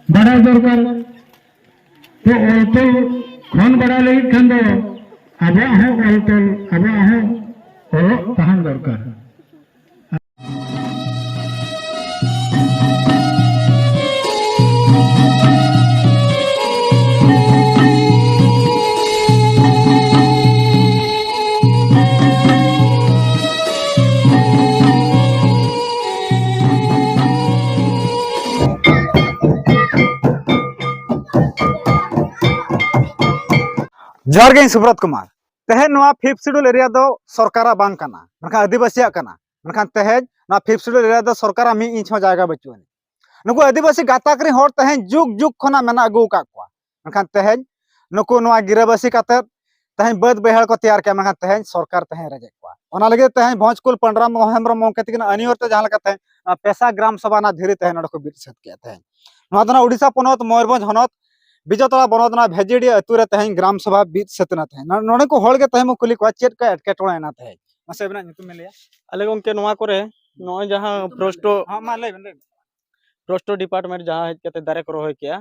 बड़ा दरकार तो ऑल्टो खन बड़ा लगी खान दो अब ऑल्टो अब तहन दरकार जोहार गे सुब्रत कुमार तेहे फिफ्थ शेड्यूल एरिया दो सरकारा बांग काना मनखान आदिवासी काना मनखान तेहे फिफ्थ शेड्यूल एरिया दो सरकारा मी इंच जायगा बचुआ नुकु आदिवासी गाताक रे हर तेहे जुग जुग खना मेना अगु का कोआ मनखान तेहे नुकु गिराबासी काते तेहे बद बहड़ को तैयार किया मनखान तेहे सरकार तेहे रजे कोआ ओना लगे तेहे भोजकुल पंडरा हेम्ब्रम मोंके तिकिन अनिवर ते जहां लगा तेहे पेशा ग्राम सभा ना धीरे तेहे नडको बिट सत किया तेहे नवा दना उड़ीसा पोनत मयूरभंज हनत बिजतला बनोदना भेजेडी अतुरे तेहे ग्राम सभा बीत सतना तेहे नोडे को होड़ के तेहे मु कुली को चेट का एटकेटोड़ा ना तेहे मसे बना नितु में लिया अले गोंके नोआ करे नोय जहां प्रोस्टो हां मा ले प्रोस्टो डिपार्टमेंट जहां हेज केते दारे को रोहय किया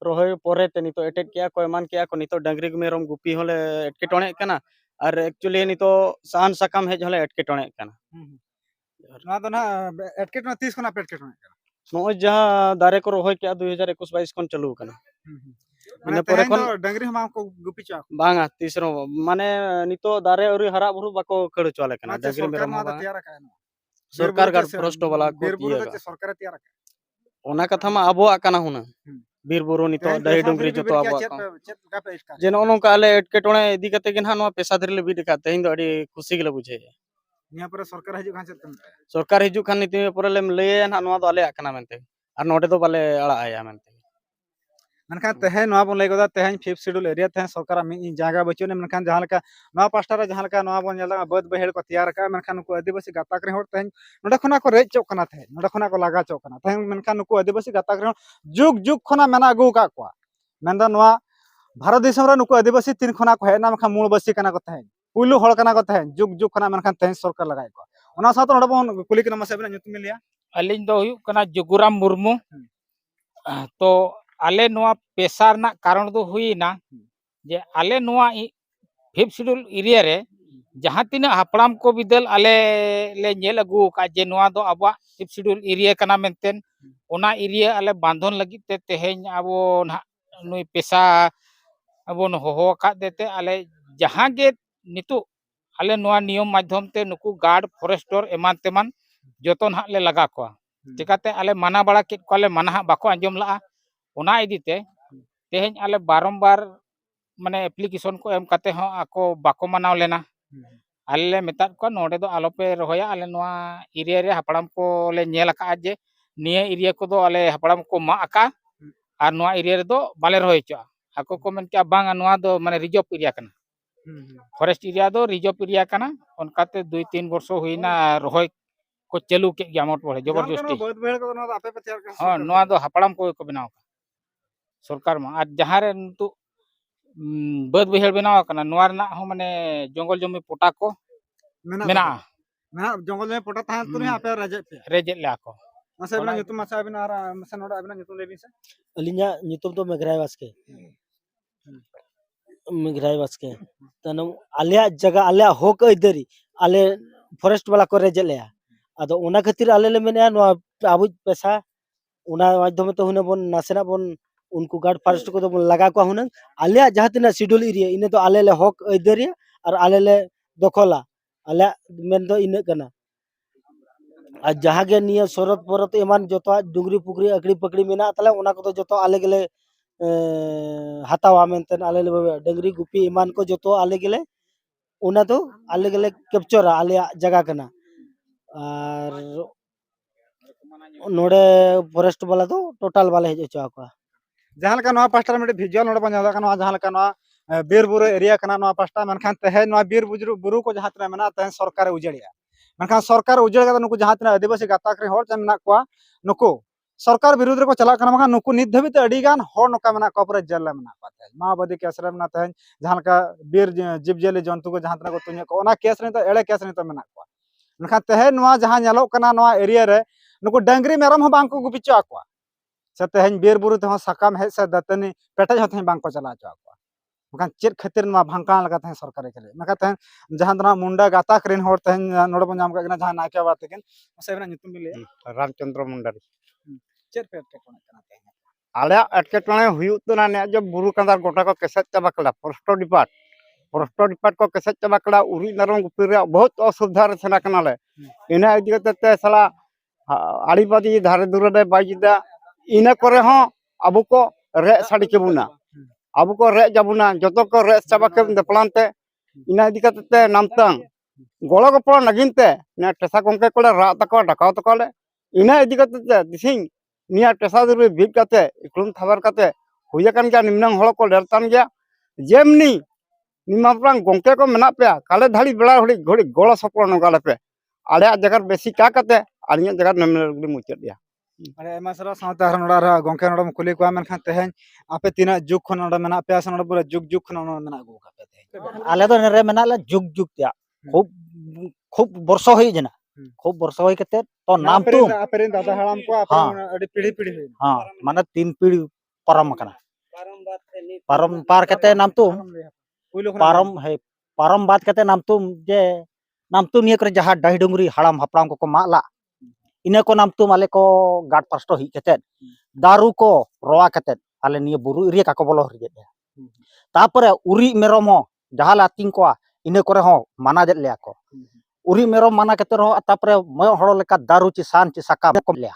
रोहय पोरे ते नितो एटेट किया को मान किया को नितो डंगरी मेरम गुपी होले एटकेटोणे कना और एक्चुअली नितो सहन सकम हेज होले एटकेटोणे कना ना तो ना एटकेटोड़ा 30 कोना पेटकेटोड़ा नोय जहां दारे को रोहय किया 2021 22 कोन चालू कना माने पोरे कोन डंगरी हम को गुपी चा बांगा तीसरो माने नितो दारे औरी हरा बुरु बाको कड़ चले कना डंगरी मेरम सरकार गार्ड प्रोस्टो वाला को बीरबुरु सरकार तैयार का ओना कथा मा अबोआ कना हुना बीरबुरु नितो दही डोंगरी जतो अबोआ जे नो का आले एटकेटोणे इदी कते गे ना पेशा धरले बिड का तेहिं दो अडी खुशी गेले बुझे निया पर सरकार हिजु खान चत सरकार हिजु खान नीति पर लेम लेया ना नोआ दो आले आकना मेनते आर नोडे दो बाले अड़ा आया मेनते मनखान तेहे नोआ बन लई गदा तेहे फिफ्थ शेड्यूल एरिया तेहे सरकार मी जागा बचुने मनखान जहां लका नोआ पास्टा रे जहां लका नोआ बन जला बद बहेड़ को तैयार का मनखान को आदिवासी गाताक रे होड़ तेहे नोडे खना को रेच चोक कना तेहे नोडे खना को लागा चोक कना तेहे मनखान को आदिवासी गाताक रे जुग जुग खना मेना अगु का को मेंदा नोआ भारत दिसम रे नुको आदिवासी तीन खना को हेना मनखान मूलबासी कना को तेहे पुलु होड़ कना को तेहे जुग जुग खना मनखान तेहे सरकार लगाय को ओना साथ नोडे बन कुली के नमसे बना nyutum लिया अलिन दो हुयु कना जुगुराम मुर्मू तो आले नोआ पेशा रना कारण दो हुईना जे आले नोआ फिफ्थ शेड्यूल एरिया रे जहां तिना हपड़ाम को बिदल आले ले नेल अगु का जे नोआ दो अब फिफ्थ शेड्यूल एरिया कना मेंटेन ओना एरिया आले बांधन लगी ते तेहेन अबो ना नुई पेशा अबो न होहो का देते आले जहां गे नितु आले नोआ नियम माध्यम ते नुकु गार्ड फॉरेस्टर एमान तेमान जतन हा ले लगा को चिकाते आले माना बड़ा के कोले माना बाको अंजम ला ओना इदीते तेहेन आले बारंबार माने एप्लीकेशन को एम काते हो आको बाको मानाव लेना आले मेता को नोडे दो आलोपे रहोया आले नोआ एरिया रे हपड़ाम को ले नेल का जे निया एरिया को दो आले हपड़ाम को मा आका आर नोआ एरिया रे दो बाले रहोय चा आको को मेन क्या बांगा नोआ दो माने रिजर्व एरिया कना फॉरेस्ट एरिया दो रिजर्व एरिया कना उनकाते 2-3 वर्ष हुईना रहोय को चालू के ग्यामट पड़े जबरदस्ती बद बहेड़ को नोआ आपे पे तैयार का हां नोआ दो हपड़ाम को बनाव सरकार मा आज जहां रे नु बद बहेड़ बनाव कना नोआ रना हो माने जंगल जमी पोटा को मेना ना जंगल में पोटा था तो आपे रजे पे रेजे ला को मसे बना nyutum मसे अबिना आर मसे नोडा अबिना nyutum लेबिन से अलिnya nyutum तो मेघराय वास्के तनो आले जगह आले होक इधरी आले फॉरेस्ट वाला को रेजे ले आदो ओना खातिर आले ले मेने नो आबु पैसा ओना माध्यम तो हुने बन नासेना बन उनको गार्ड फॉरेस्ट को तो लगा को हुन आले जहां तिना शेड्यूल एरिया इने तो आले ले होक इधरी और आले ले दखला आले मेन दो इने कना आ जहां गे निया शरत परत एमान जतो डुंगरी पुकरी अकड़ी पकड़ी मेना तले ओना को तो जतो आले गेले हतावा मेनतन आले ले डंगरी गुपी एमान को जतो आले गेले ओना तो आले गेले कैप्चर आले जगह कना और नोडे फॉरेस्ट वाला तो टोटल वाले हेज चा को जहां लका नोआ पास्टा में भिजुअल नोडे बन जादा कना जहां लका नोआ बीरबुरु एरिया कना नोआ पास्टा मनखान तेहे नोआ बीरबुरु को जहां तना मेना तेहे सरकार उजड़िया मनखान सरकार उजड़ का नुकु जहां तना आदिवासी गाताक रे होड़ च मेना को नुकु सरकार विरुद्ध रे को चला कना मनखान नुकु नित धबित अडी गान होड़ नोका मेना को पर जेल मेना को तेहे माओवादी केस रे मेना तेहे जहां लका बीर जीव जेली जंतु को जहां तना को तुnya को ओना केस रे तो एड़े केस रे तो मेना को मनखान तेहेन नोआ जहां ᱧᱮᱞᱚᱜ ᱠᱟᱱᱟ ᱱᱚᱣᱟ एरिया रे नुकु डंगरी मेरम हो बांग को गुपी ᱪᱚ आकोआ से तेहेन बीर बुरु तेहो साकाम हेज से दतनी पेटेज हो तेहेन बांग को चला ᱪᱚ आकोआ मनखान चेत खातिर नोआ भांका लगा तेहेन सरकार चले मनखान तेहेन जहां दना मुंडा गाता करिन होर तेहेन नोडे बन नाम का जहां नाके बात तेकिन से बना nyutum बिले रामचंद्र मुंडारी चेत पे टेकोना कना तेहेन आले एटकेटणे हुयुग तना ने जो बुरु कंदार गोटा को केसेट चाबा कला फॉरेस्ट डिपार्ट को केसेट चाबा कला उरी नरम गुपी रे बहुत असुविधा रे सेना कनाले इना इदि कते साला आड़ीबादी धारे दुरे रे बाइदा इना करे हो अबु को रे साड़ी केबुना अबु को रे जाबुना जतो को रे चाबा के दपलानते इना इदि कते नामतांग गोलो गपड़ नगिनते ने टेसा गंके कोले रा तको डाकाव तकोले इना इदि कते दिसिंग निया टेसा दुरे भीट कते इक्लुम थाबर कते हुया कान गया निमनांग हळ को लेरतान गया जेमनी निमाप्रांग गंके को मेना पे काले धाड़ी बेला हड़ी घड़ी गोला सपड़ नगाले पे आले जगह बेसी का कते आलिया जगह नमले मुचत दिया अरे एमा सरा सावता हर नोडा रा गंके नोडम कुली को मनखान तेहेन आपे तीना जुग खन नोडा मेना पे सन नोडा पूरा जुग खन नोडा मेना गु का पे तेहेन आले तो नरे मेना ले जुग त्या खूब खूब वर्ष होई जना खूब वर्ष होई कते तो नाम तू आपेरिन दादा हराम को आपन अडी पीढ़ी पीढ़ी होई हां माने 3 पीढ़ी परम कना परम पार कते नाम तू पारम है पारम बात कते नाम तुम जे नाम तुम निये करे जहां डाही डुंगरी हड़ाम हपड़ाम को माला इने को नाम तुम आले को गाड पास्टो ही कते दारू को रोआ कते आले निये बुरु एरिया का को बोलो हरिजे तापरे उरी मेरोमो जहां लातिंग को इने करे हो माना जे ले को उरी मेरोम माना कते रो तापरे मय हड़ो लेका दारू ची सान ची साका को ले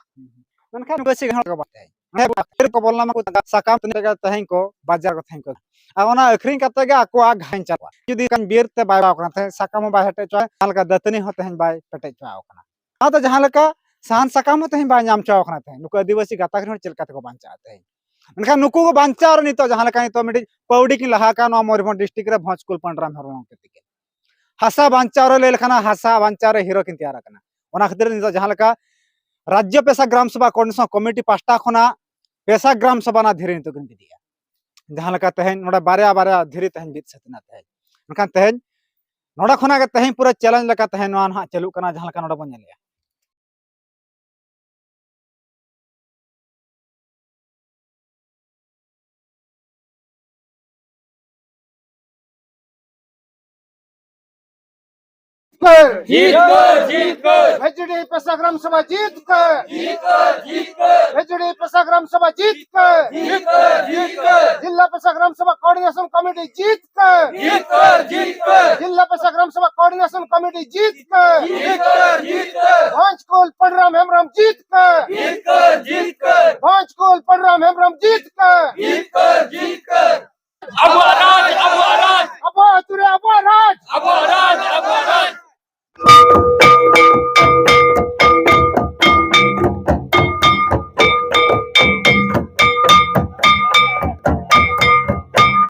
मनखान बेसी घण को बात है फिर को बोलना में को साकाम तने का तहेन को बाजार को तहेन को आना अखरिंग कते गे आको आ घाइन चला जुदी कन बीर ते बाय बाव कना थे साकाम बाय हटे चो हलका दतनी हो तहेन बाय पटे चो कना आ तो जहां लका सान साकाम तहेन बाय नाम चो कना थे नुको आदिवासी गाता खन चलका ते को बांचा थे मनखान नुको को बांचा और नितो जहां लका नितो मिडी पौडी की लहा का नो मोरभों डिस्ट्रिक्ट रे भोजकुल पंडराम हरमो के हासा बांचा और ले लखना हासा बांचा रे हीरो किन तैयार कना ओना खातिर नितो जहां लका राज्य पेशा ग्राम सभा कोर्डिनेशन कमिटी पास्टा खना पेशा ग्राम सभा ना धीरे नितो किन दिया जहां लका तहेन नोडा बारया बारया धीरे तहेन बित सतना तहेन मनखान तहेन नोडा खना के तहेन पूरा चैलेंज लका तहेन नोन हा चलु कना जहां लका नोडा बन नेलिया जीत कर भेजड़ी पेशा ग्राम सभा जीत कर भेजड़ी पेशा ग्राम सभा जीत कर जिला पेशा ग्राम सभा कोऑर्डिनेशन कमेटी जीत कर जिला पेशा ग्राम सभा कोऑर्डिनेशन कमेटी जीत कर भांजकुल पंडराम हेमराम जीत कर भांजकुल पंडराम हेमराम जीत कर